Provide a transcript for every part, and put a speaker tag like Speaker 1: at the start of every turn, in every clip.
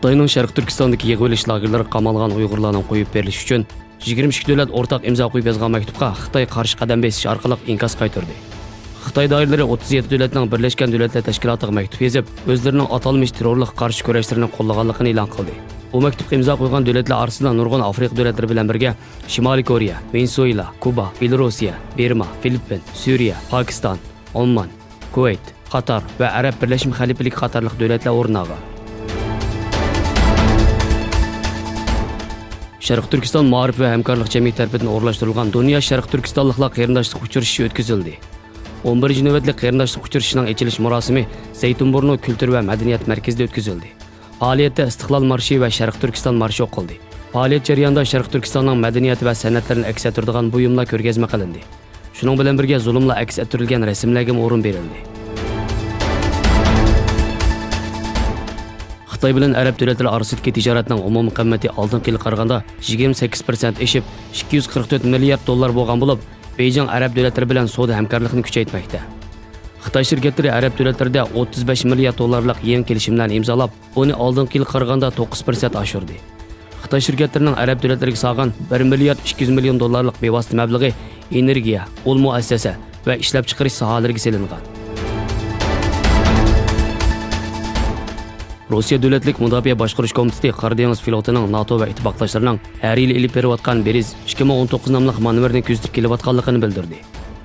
Speaker 1: Xitoyning Sharq Turkistondagi yig'ib olish lagerlari qamalgan Uyg'urlarning qo'yib berilishi uchun 22 davlat o'rtaq imzo qo'yib yozgan maktubga Xitoy qarshi qadam bosish orqali inkos qaytardi. Xitoy doiralari 37 davlatning Birlashgan Davlatlar Tashkilotiga maktub yozib, o'zlarining atalmish terrorlik qarshi kurashlarini qo'llaganligini e'lon qildi. Bu maktubga imzo qo'ygan davlatlar orasida nurg'un Afrika davlatlari bilan birga Shimoliy Koreya, Venezuela, Kuba, Belorussiya, Burma, Filippin, Suriya, Pokiston, Oman, Kuvayt, Qatar va Arab Birlashma Xalifaligi qatorliq davlatlar o'rin olgan. Sharq Turkiston Ma'rif va hamkorlik jamiyati tarafidan o'rlashtirilgan Dunyo Sharq Turkistonliklar qarindoshlik uchrashuvi o'tkazildi. 11 navbatli qarindoshlik uchrashushining ochilish marosimi Zaytunburnu Kultur va madaniyat markazida o'tkazildi. Faoliyatda Istiqlol marshi va Sharq Turkiston marshi o'qildi. Faoliyat jarayonida Sharq Turkistonning madaniyati va san'atlarini aks ettiradigan buyumlar ko'rgazma qilindi. Shuning bilan birga zulmlar aks ettirilgan rasmlarga o'rin berildi. Xitoy bilan Arab davlatlari orasidagi tijoratning umumiy qiymati oldingi yilga qaraganda 28% oshib, 244 milliard dollar bo'lgan bo'lib, Beijing Arab davlatlari bilan savdo hamkorlikni kuchaytirmoqda. Xitoy shirkatlari Arab davlatlarida 35 milliard dollarlik yangi kelishimlarni imzolab, buni oldingi yilga qaraganda 9% oshirdi. Xitoy shirkatlarining Arab davlatlariga solgan 1 milliard 200 million dollarlik bevosita mablag'i energiya, ul muassasa va ishlab chiqarish sohalariga selingan. Rossiya Davlatlik Mudofaa boshqarish komiteti Qora dengiz flotining NATO va ittifoqdoshlarining har yili ilib berayotgan Beriz 2019 nomli manevrni kuzatib kelayotganligini bildirdi.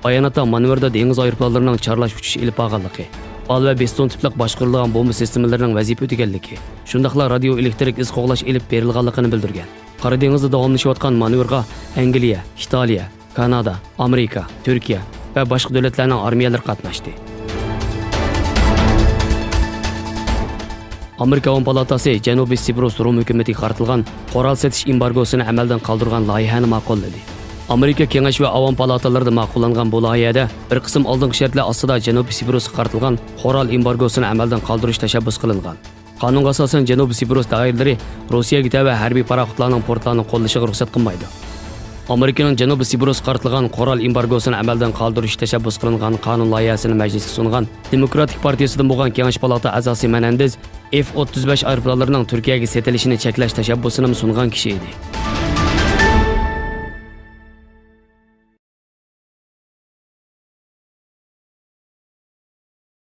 Speaker 1: Bayonotda manevrda dengiz aeroplanlarining charlash uchishi ilib borganligi, bal va beston tiplik boshqarilgan bomba sistemalarining vazifa o'taganligi, shundaqla radio elektrik iz qo'g'lash ilib berilganligini bildirgan. Qora dengizda davomlashayotgan manevrga Angliya, Italiya, Kanada, Amerika, Turkiya va boshqa davlatlarning armiyalari qatnashdi. Amerika Avam palatasi Janubiy Siprus Rum hukumatiga qaratilgan qoral setish embargosini amaldan qoldirgan loyihani ma'qulladi. Amerika Kengash va Avam palatalarida ma'qullangan bu loyihada bir qism oldingi shartlar ostida Janubiy Siprusga qaratilgan qoral embargosini amaldan qoldirish tashabbus qilingan. Qonunga asosan Janubiy Siprus doiralari Rossiyaga tava harbiy paraxotlarning portlarini qo'llashiga ruxsat qilmaydi. Amerikaning Janubiy Siprus qaratilgan qoral embargosini amaldan qoldirish tashabbus qilingan qonun loyihasini majlisga sungan Demokratik partiyasidan bo'lgan Kengash palata a'zosi Menendez F-35 aeroplanlarining Turkiyaga setilishini cheklash tashabbusini sungan kishi edi.